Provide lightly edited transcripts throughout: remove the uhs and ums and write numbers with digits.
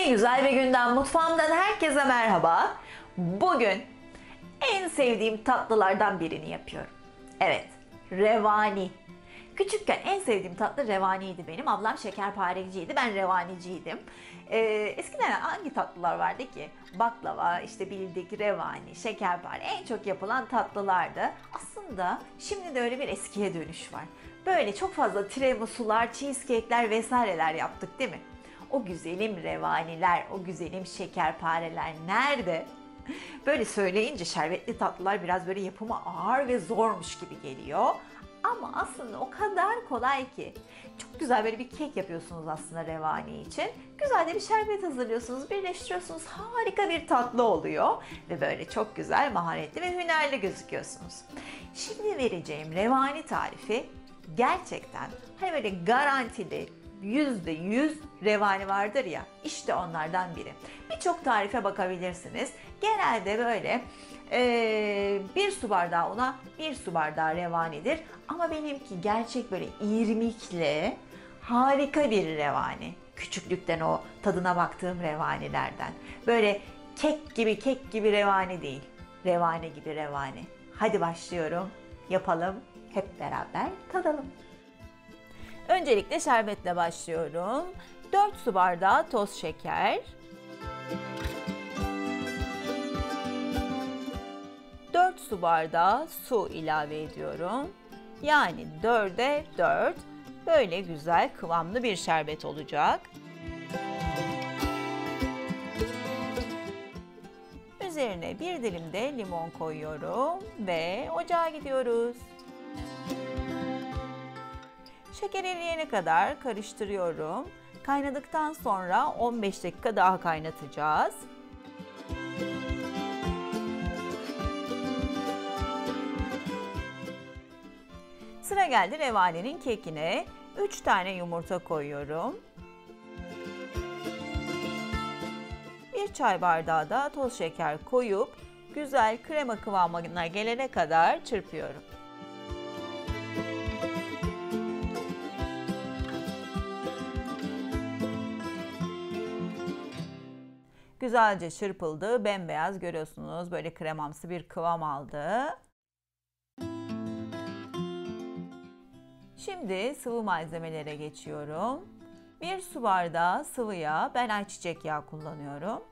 güzel bir günden mutfağımdan herkese merhaba. Bugün en sevdiğim tatlılardan birini yapıyorum. Evet, revani. Küçükken en sevdiğim tatlı revaniydi benim. Ablam şekerpareciydi, ben revaniciydim. Eskiden hangi tatlılar vardı ki? Baklava, işte bildik, revani, şekerpare en çok yapılan tatlılardı. Aslında şimdi de öyle bir eskiye dönüş var. Böyle çok fazla tiramisular, cheesecake'ler vesaireler yaptık değil mi? O güzelim revaniler, o güzelim şekerpareler nerede? Böyle söyleyince şerbetli tatlılar biraz böyle yapımı ağır ve zormuş gibi geliyor. Ama aslında o kadar kolay ki. Çok güzel böyle bir kek yapıyorsunuz aslında revani için. Güzel de bir şerbet hazırlıyorsunuz, birleştiriyorsunuz. Harika bir tatlı oluyor. Ve böyle çok güzel, maharetli ve hünerli gözüküyorsunuz. Şimdi vereceğim revani tarifi gerçekten hani böyle garantili, %100 revani vardır ya, işte onlardan biri. Birçok tarife bakabilirsiniz. Genelde böyle 1 su bardağı una 1 su bardağı revanidir. Ama benimki gerçek böyle irmikli harika bir revani. Küçüklükten o tadına baktığım revanilerden. Böyle kek gibi revani değil. Revani gibi revani. Hadi başlıyorum. Yapalım. Hep beraber tadalım. Öncelikle şerbetle başlıyorum. 4 su bardağı toz şeker. 4 su bardağı su ilave ediyorum. Yani 4'e 4. Böyle güzel kıvamlı bir şerbet olacak. Üzerine bir dilim de limon koyuyorum ve ocağa gidiyoruz. Şeker eriyene kadar karıştırıyorum. Kaynadıktan sonra 15 dakika daha kaynatacağız. Sıra geldi revanenin kekine. 3 tane yumurta koyuyorum. 1 çay bardağı da toz şeker koyup güzel krema kıvamına gelene kadar çırpıyorum. Güzelce çırpıldı, bembeyaz görüyorsunuz. Böyle kremamsı bir kıvam aldı. Şimdi sıvı malzemelere geçiyorum. 1 su bardağı sıvı yağ, ben ayçiçek yağı kullanıyorum.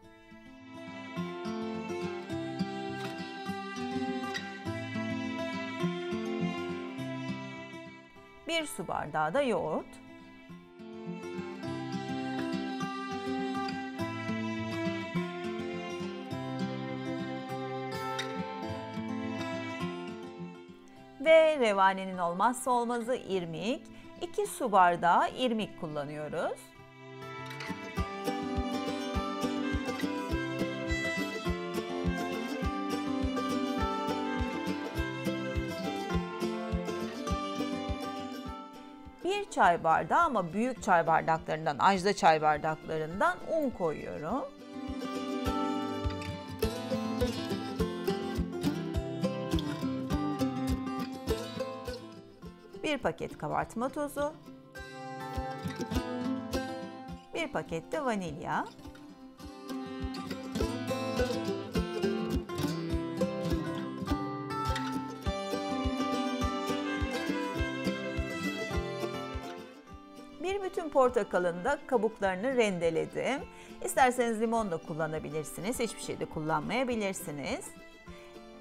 Bir su bardağı da yoğurt. Ve revanenin olmazsa olmazı irmik. 2 su bardağı irmik kullanıyoruz. Bir çay bardağı ama büyük çay bardaklarından, ajda çay bardaklarından un koyuyorum. Bir paket kabartma tozu, bir paket de vanilya, bir bütün portakalın da kabuklarını rendeledim. İsterseniz limon da kullanabilirsiniz, hiçbir şey de kullanmayabilirsiniz.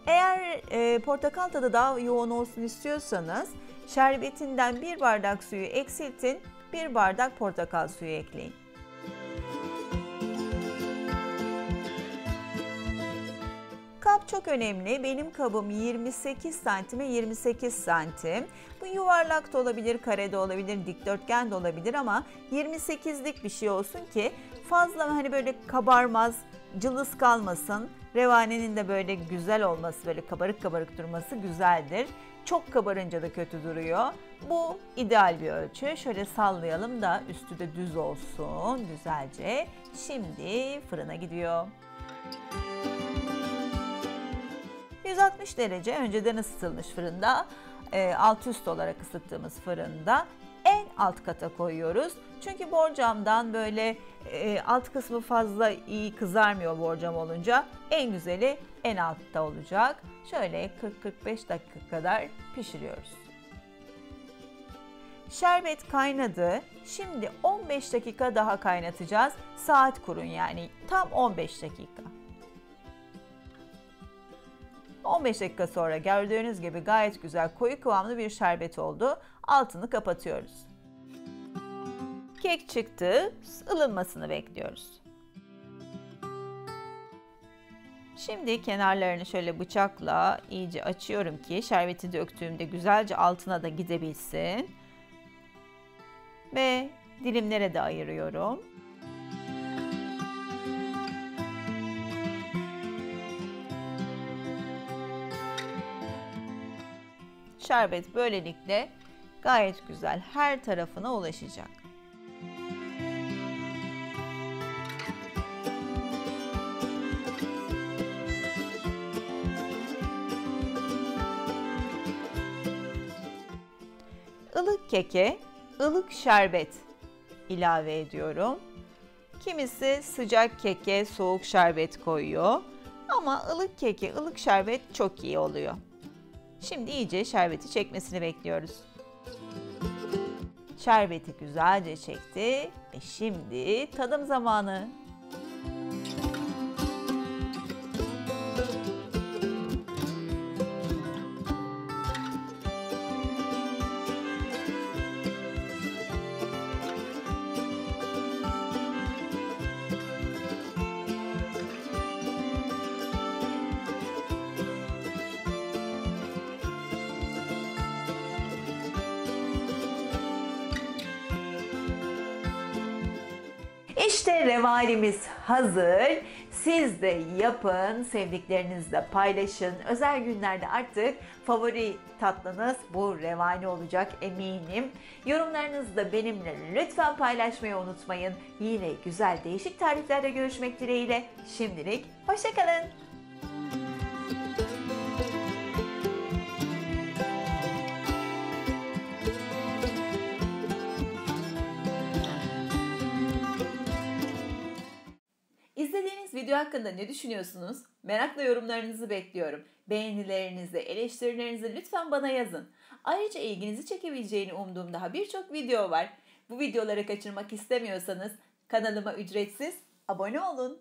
Eğer portakal tadı daha yoğun olsun istiyorsanız şerbetinden 1 bardak suyu eksiltin, 1 bardak portakal suyu ekleyin. Kap çok önemli. Benim kabım 28 santime 28 santim. Bu yuvarlak da olabilir, kare de olabilir, dikdörtgen de olabilir ama 28'lik bir şey olsun ki fazla hani böyle kabarmaz, cılız kalmasın. Revanenin de böyle güzel olması, böyle kabarık kabarık durması güzeldir. Çok kabarınca da kötü duruyor. Bu ideal bir ölçü. Şöyle sallayalım da üstü de düz olsun güzelce. Şimdi fırına gidiyor. 160 derece önceden ısıtılmış fırında, alt üst olarak ısıttığımız fırında en alt kata koyuyoruz. Çünkü borcamdan böyle alt kısmı fazla iyi kızarmıyor borcam olunca. En güzeli en altta olacak. Şöyle 40-45 dakika kadar pişiriyoruz. Şerbet kaynadı. Şimdi 15 dakika daha kaynatacağız. Saat kurun yani tam 15 dakika. 15 dakika sonra gördüğünüz gibi gayet güzel koyu kıvamlı bir şerbet oldu. Altını kapatıyoruz. Kek çıktı, ılınmasını bekliyoruz. Şimdi kenarlarını şöyle bıçakla iyice açıyorum ki şerbeti döktüğümde güzelce altına da gidebilsin. Ve dilimlere de ayırıyorum. Şerbet böylelikle gayet güzel her tarafına ulaşacak. Ilık keke ılık şerbet ilave ediyorum. Kimisi sıcak keke soğuk şerbet koyuyor. Ama ılık keke ılık şerbet çok iyi oluyor. Şimdi iyice şerbeti çekmesini bekliyoruz. Şerbeti güzelce çekti ve şimdi tadım zamanı. İşte revanimiz hazır. Siz de yapın, sevdiklerinizle paylaşın. Özel günlerde artık favori tatlınız bu revani olacak eminim. Yorumlarınızı da benimle lütfen paylaşmayı unutmayın. Yine güzel değişik tariflerde görüşmek dileğiyle. Şimdilik hoşça kalın. İzlediğiniz video hakkında ne düşünüyorsunuz? Merakla yorumlarınızı bekliyorum. Beğenilerinizi, eleştirilerinizi lütfen bana yazın. Ayrıca ilginizi çekebileceğini umduğum daha birçok video var. Bu videoları kaçırmak istemiyorsanız kanalıma ücretsiz abone olun.